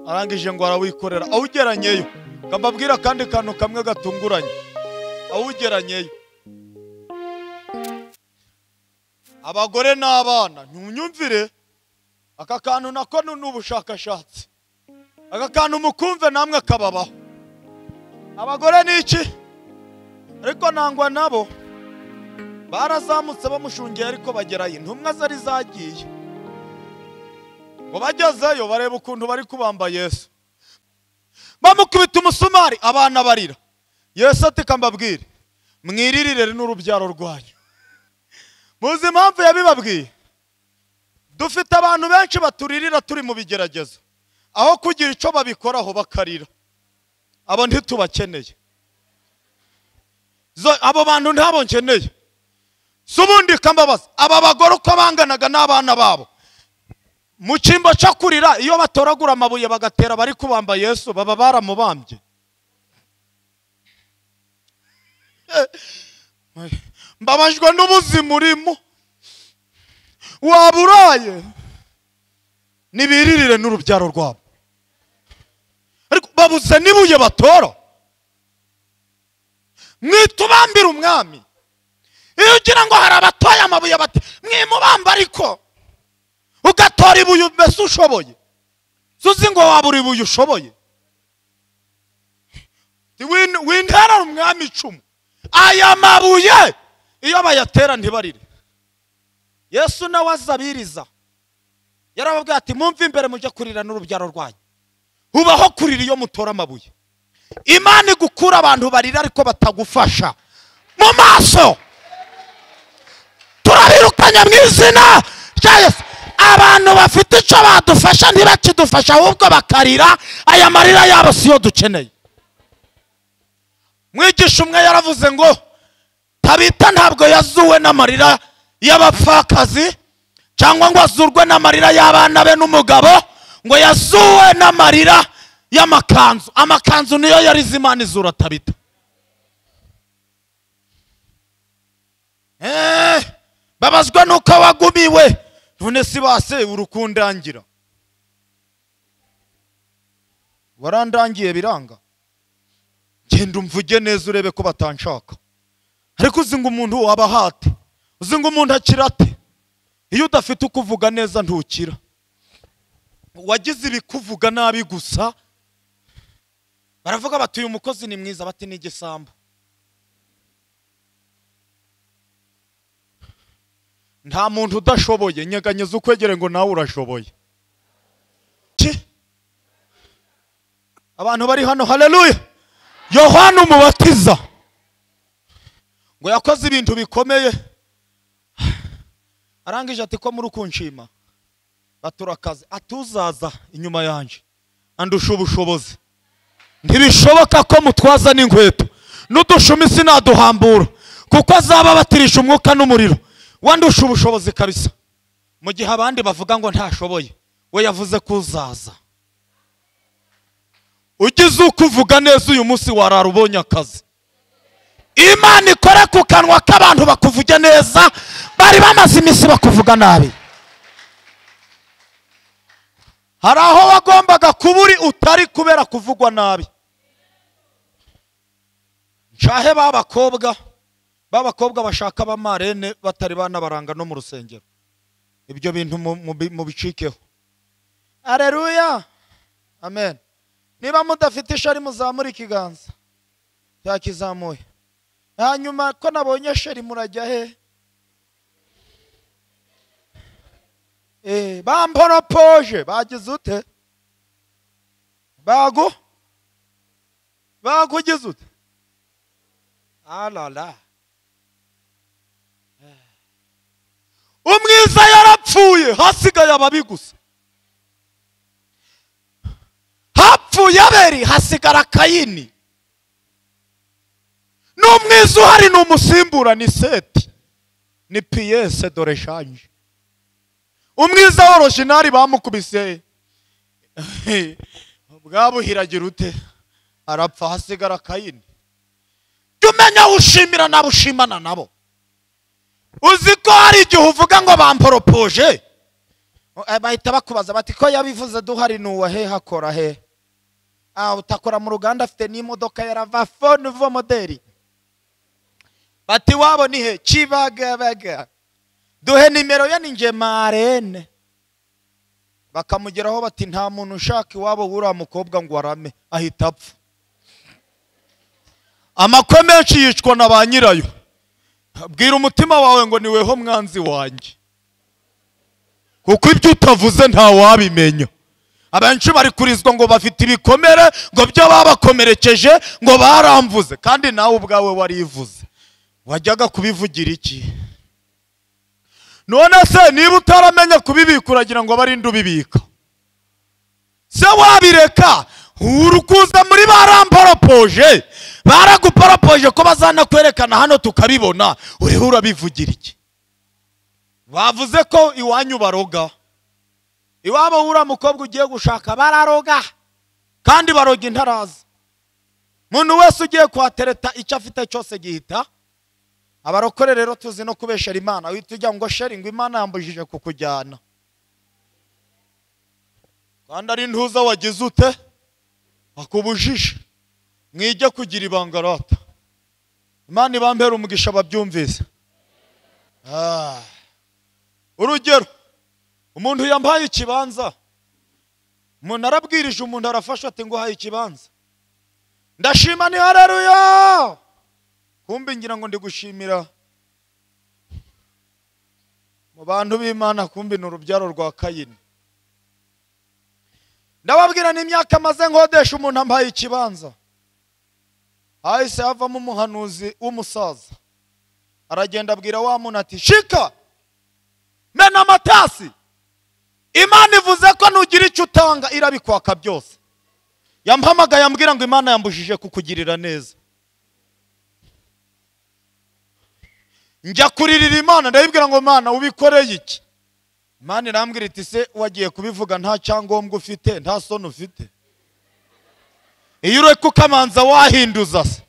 Speaker 1: Arangije ngo arawikorera, awugeranyeyo. Kambabwira kandi kantu kamwe gatunguranye, awugeranyeyo. Abagore n'abana, ntunyumvire aka kantu nako n'ubushakashatsi. aka kantu mukumve namwe kababaho. Abagore niki ariko nangwa nabo barazamutse bamushungiye ariko bagerayo intumwa zari zagiye ngo bagezeyo bareba ukuntu bari kubamba Yesu, bamukubita umusumari abana barira. Yesu ati kambabwire mwiririre n'urubyaro rwanyu. Muzi impamvu yabibabwiye? Dufite abantu benshi baturirira turi mu bigeragezo, aho kugira icyo babikoraho bakarira. Abo ntitubakeneye, abo bantu ntabo nkeneye. Subundi kambabaza aba bagore uko banganaga n'abana babo mu cyimbo cyo kurira, iyo batoragura amabuye bagatera bari kubamba Yesu baba baramubambye. Mbabajwe n'ubuzima urimo, waburaye nibiririre n'urubyaro rwabo, ariko babuze nibuye batora. Mwitubambira umwami. Iyo ugira ngo hari abatoya amabuye bati mwimubamba, ariko ugatora ibuye mbese ushoboye, suzi ngo wabura ibuye ushoboye. Wintera umwami icumu, aya mabuye iyo bayatera ntibarire. Yesu nawe azabiriza yarababwiye ati mumve imbere mujye kurira n'urubyaro rwanyu. Ubaho kurira iyo mutora amabuye. Imana igukura abantu barira ariko batagufasha mu maso. Turabirukanya mu izina rya Yesu. Abantu bafite icyo badufasha ntibakidufasha, ahubwo bakarira. Aya marira yabo siyo dukeneye. Mwigisha umwe yaravuze ngo Tabita ntabwo yazuwe n'amarira y'abapfakazi cyangwa ngo azurwe n'amarira y'abana be n'umugabo, ngo yazuwe n'amarira y'amakanzu. Amakanzu niyo yarize Imana izura Tabita. Babazwa nuko wagumiwe, none si base urukundangira. Warandangiye biranga, genda umvuge neza urebe ko batanshaka. Ariko uzi ngo umuntu wabahate, uzi ngo umuntu akirate. Iyo udafite ukuvuga neza ntukira. Wagize ibikuvuga nabi gusa. Baravuga bati uyu mukozi ni mwiza, bati ni igisambo. Nta muntu udashoboye, nyeganyeza ukwegere ngo nawe urashoboye. Abantu bari hano, haleluya. Yohana umubatiza ngo yakoze ibintu bikomeye, arangije ati ko muri kunshima baturakaze, atuzaza inyuma yanje andusha ubushobozi. Ntibishoboka ko mutwaza n'inkweto n'udushumi sinaduhambura, kuko azaba batirisha umwuka n'umuriro. Wandusha ubushobozi kabisa. Mu gihe abandi bavuga ngo ntashoboye, we yavuze kuzaza. Ugize ukuvuga neza uyu munsi warara ubonye akazi. Imana ikore ku kanwa k'abantu bakuvuge neza, bari bamaze iminsi bakuvuga nabi. Hari aho wagombaga kuburi utari kubera kuvugwa nabi. Nshahe babakobwa bashaka abamarene batari banabaranga no mu rusengero. Ibyo bintu mu bicikeho. Haleluya, amen. Niba mudafite ishari muzamura ikiganza cyakizamuye. Hanyuma ko nabonye sheri murajya he? Bamporopoje bagize ute? Bagugize ute? Alala. Umwiza yarapfuye, hasigaye ababi gusa. Hapfuye Abeli, hasigara Kayini. N'umwiza uhari n'umusimbura ni Seti, ni Piyese dore shanje. Umwiza w'originali bamukubise bwabuhiragira ute, arapfa, hasigara Kayini. Jumenya ushimira nabushimana nabo. Uzi ko hari igihe uvuga ngo bamporopoje, bahita bakubaza bati ko yabivuze duhari nuwa he, hakora he? Utakora mu ruganda, afite n'imodoka ya Ravafo nouveau modeli. Bati wabo ni he? Kibagabaga. Duhe nimero ye, ni nje Marene. bakamugeraho bati nta muntu ushaka iwabo w'uriya mukobwa ngo arame, ahita apfa. Amakwe menshi yicwa na ba nyirayo. Bwira umutima wawe ngo niweho mwanzi wanjye, kuko ibyo utavuze nta wabimenya. Abenshi bari kurizwa ngo bafite ibikomere, ngo byo babakomerekeje ngo baramvuze, kandi nawe ubwawe warivuze. Wajyaga kubivugira iki? None se niba utaramenya kubibika uragira ngo barinde ubibika? Se wabireka urukuza muri baramporopoje, baraguporopoje ko bazana kwerekana hano tukabibona, uriho urabivugira iki? Bavuze ko iwanyu baroga, iwabo w'uriya mukobwa ugiye gushaka bararoga, kandi baroga intaraza. Muntu wese ugiye kwatereta icyo afite cyose gihita. Abarokore rero tuzi no kubeshera Imana. Uhita ujya ngo sheri ngo Imana yambujije kukujyana, kandi ari ntuza wagize ute akubujije. Mwige kugira ibanga rata. Imana ibambere umugisha babyumvise. Urugero, umuntu yambaye ikibanza, umuntu arabwirije, umuntu arafasha ati ngo haye ikibanza, ndashima ni haleluya. Kumbe ngira ngo ndi gushimira mu bantu b'Imana, kumbe ni urubyaro rwa Kayini. Ndababwira n'imyaka maze nkodesha, umuntu ambaye ikibanza, hahise havamo umuhanuzi w'umusaza, aragenda abwira wa muntu ati shika mena amatasi, Imana ivuze ko nugira icyo utanga irabikwaka byose. Yampamagaye ambwira ngo Imana yambujije kukugirira neza. Njya kuririra Imana, ndayibwira ngo Imana ubikoreye iki? Imana irambwira iti se wagiye kubivuga nta cyangombwa ufite, nta soni ufite? Iyo ureka ukamanza wahinduza se.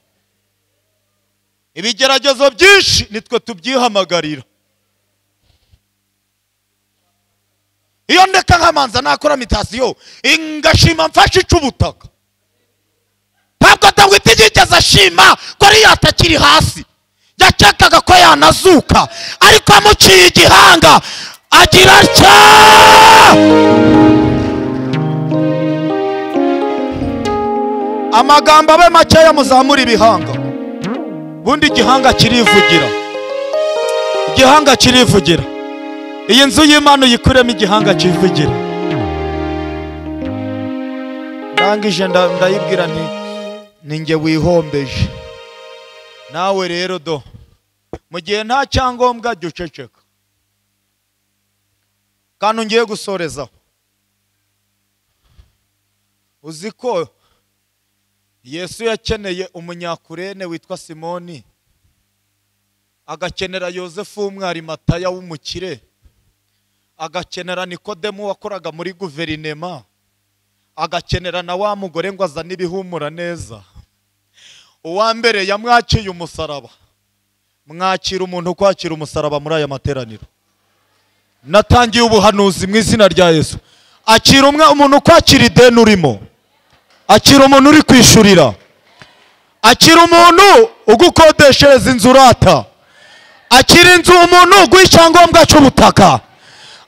Speaker 1: Ibigeragezo byinshi nitwe tubyihamagarira. Iyo ndeka nkamanza nakora mitasiyo ingashima mfashe icubutaka, ntabwo Dawidi yigeze ashima ko ari yatakiri hasi. Yakekaga ko yanazuka, ariko amuciye igihanga agira atya. Amagambo abe makeya muzamura ibihanga, bundi igihanga kirivugira. Igihanga kirivugira. Iyi nzu y'Imana uyikuremo igihanga kivugira. Ndangije ndayibwira nti ninjye wihombeje. Nawe rero do, mu gihe nta cyangombwa jya uceceka. Kandi ngiye gusorezaho, uzi ko Yesu yakeneye umunyakurene witwa Simoni, agakenera Yozefu w'Umwarimataya w'umukire, agakenera Nikodemu wakoraga muri guverinema, agakenera na wa mugore ngo azane ibihumura neza. Uwa mbere yamwaciye umusaraba. Mwakira umuntu kwakira umusaraba muri aya materaniro. Natangiye ubuhanuzi mu izina rya Yesu. Akira umuntu kwakira ideni urimo. Akira umuntu uri kwishurira. Akira umuntu ugukodeshereza inzu urata. Akira inzu umuntu uguha icyangombwa cy'ubutaka.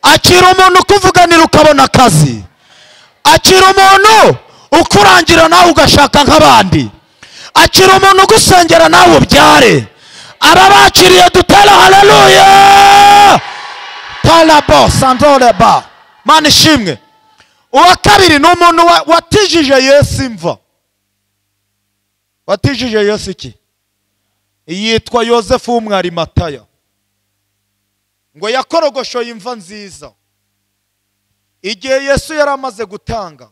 Speaker 1: Akira umuntu ukuvuganira ukabona akazi. Akira umuntu ukurangira nawe ugashaka nk'abandi. Akira umuntu ugusengera nawe ubyare. Arabakiriye dutera haleluya. Talabo sandoleba. Mana ishimwe. Uwa kabiri ni umuntu watijije Yesu imva. Watijije Yesu iki? Yitwa Yozefu w'Umwarimataya. Ngo yakorogoshoye imva nziza. Igihe Yesu yari amaze gutanga,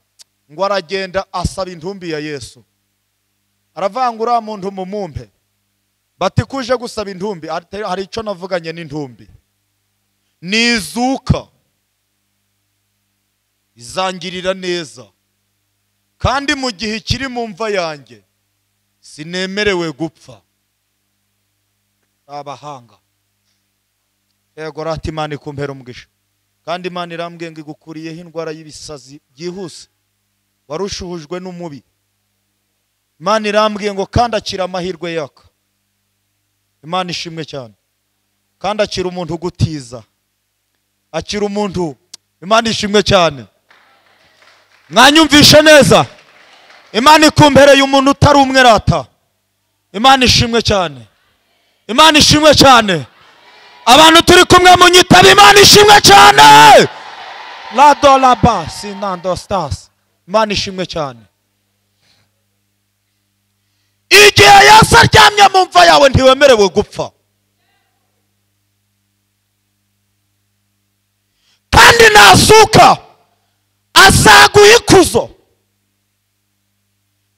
Speaker 1: ngo aragenda asaba intumbi ya Yesu. Aravangura muntu mumumpe. Bati kuje gusaba intumbi, hari icyo navuganye n'intumbi. Nizuka izangirira neza, kandi mu gihe kiri mu mva yanjye sinemerewe gupfa. Abahanga. Yego rati Imana ikumpera umugisha. Kandi Imana irambwiye ngo igukuriyeho indwara y'ibisazi byihuse, warushuhujwe n'umubi. Imana irambwiye ngo kandi akira amahirwe yako. Imana ishimwe cyane. Kandi akira umuntu ugutiza. Akira umuntu Imana ishimwe cyane. Mwanyumvishe neza. Imana ikumpereye umuntu utari umwe rata. Imana ishimwe cyane. Imana ishimwe cyane. Abantu turi kumwe mu nyitaba Imana ishimwe cyane. La do la ba sinando stars. Imana ishimwe cyane. Igihe Yesu aryamye mu mva yawe ntiwemerewe gupfa. Kandi nazuka azaguha ikuzo.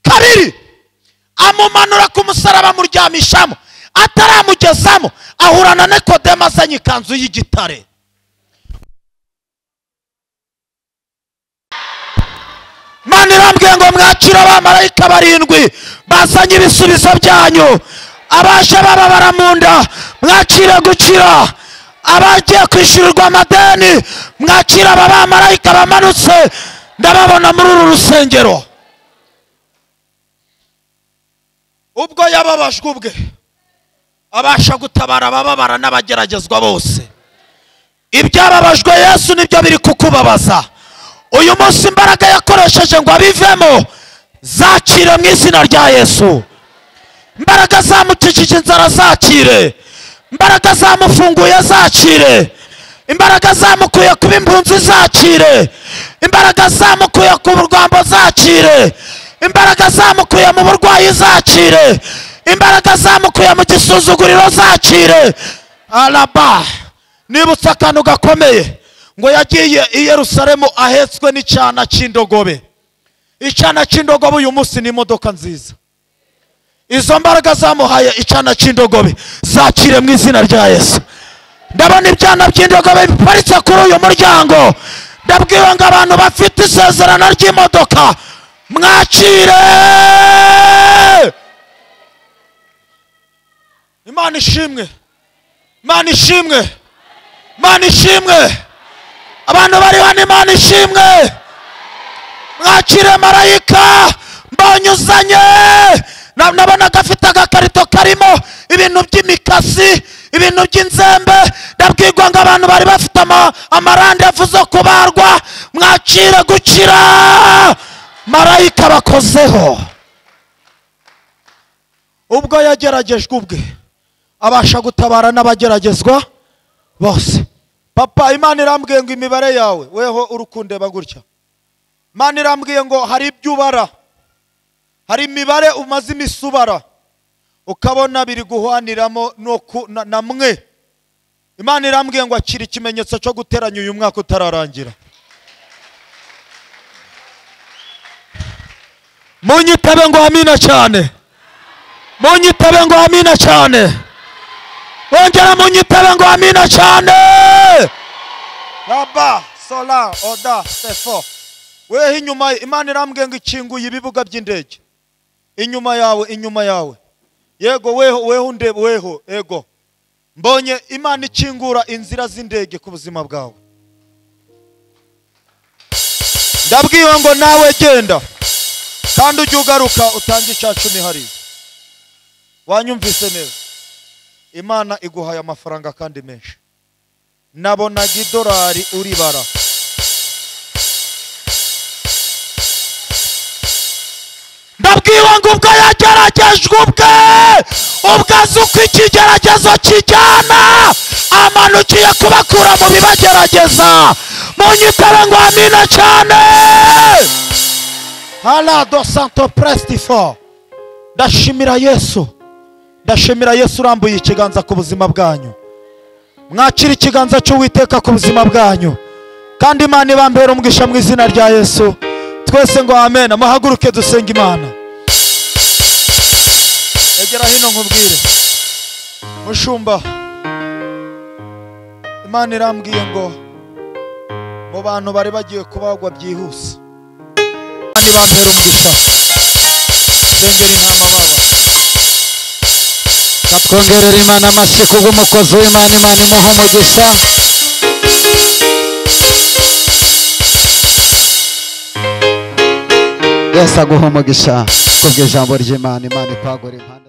Speaker 1: Kabiri, amumanura ku musaraba amuryamishamo, ataramugezamo ahurana na Nikodemo azanye ikanzu y'igitare. Mana irambwiye ngo mwakire abamarayika 7 bazanye ibisubizo byanyu. Abaje bababara mu nda mwakire gukira. Abagiye kwishyurirwa amadeni mwakire aba bamarayika bamanutse ndababona muri uru rusengero. Ubwo yababajwe ubwe abasha gutabara abababara n'abageragezwa bose. Ibyababajwe Yesu nibyo biri kukubabaza. Uyu munsi imbaraga yakoresheje ngo abivemo zakire mu izina rya Yesu. Imbaraga zamukijije inzara zakire. Imbaraga zamufunguye zakire. Imbaraga zamukuye kuba impunzi zakire. Imbaraga zamukuye ku rwambo zakire. Imbaraga zamukuye mu burwayi zakire. Imbaraga zamukuye mu gisuzuguriro zakire. Alaba nibutse akantu gakomeye ngo yagiye i Yerusalemu ahetswe n'icyana cy'indogobe. Icyana cy'indogobe uyu munsi ni imodoka nziza. Izo mbaraga zamuhaye icyana cy'indogobe zakire mu izina rya Yesu. Ndabona ibyana by'indogobe biparitse kuri uyu muryango. Ndabwiwe ngo abantu bafite isezerano ry'imodoka mwakire. Imana ishimwe. Imana ishimwe. Imana ishimwe. Abantu bari hano Imana ishimwe. Mwakire marayika mbonyuzanye. Nabona gafite agakarito karimo ibintu by'imikasi, ibintu by'inzembe. Ndabwirwa ngo abantu bari bafite amarandevu zo kubarwa mwakire gukira. Marayika bakozeho. Ubwo yageragejwe ubwe abasha gutabara n'abageragezwa bose. Papa, Imana irambwiye ngo imibare yawe weho urukundeba gutya. Imana irambwiye ngo hari ibyubara, hari imibare umaze imisubara ukabona biri guhwaniramo na mwe. Imana irambwiye ngo akira ikimenyetso cyo guteranya uyu mwaka utararangira. Munyitabe ngo amina cyane. Munyitabe ngo amina cyane. Wongera munyitabe ngo amina cyane. Baba sola oda stefo. Wehe inyuma Imana irambwiye ngo ikinguye ibibuga by'indege. Inyuma yawe. Yego weho undebe weho ego. Mbonye Imana ikingura inzira z'indege ku buzima bwawe. Ndabwiwe ngo nawe genda kandi ujye ugaruka utange icacumi hari. Wanyumvise neza. Imana iguhaye amafaranga kandi menshi. Nabonaga idolari uribara. Ndabwiwe ngo ubwo yageragejwe ubwo azi uko ikigeragezo kijyana amanukiye kubakura mu bibagerageza. Munyitabe ngo amina cyane. Hala do santo prestifo. Ndashimira Yesu. Ndashimira Yesu urambuye ikiganza ku buzima bwanyu. Mwakira ikiganza cy'Uwiteka ku buzima bwanyu. Kandi Imana ibambere umugisha mu izina rya Yesu. Twese ngo amen. Muhaguruke dusenga Imana. Egera hino nkubwire. Mushumba, Imana irambwiye ngo mu bantu bari bagiye kubagwa byihuse. Imana ibambere umugisha. Sengera intama baba.
Speaker 2: Twongerera Imana amashyi kubw'umukozi w'Imana. Imana imuha umugisha. Yesu aguha umugisha kubw'ijambo ry'Imana. Imana ikwagure impano.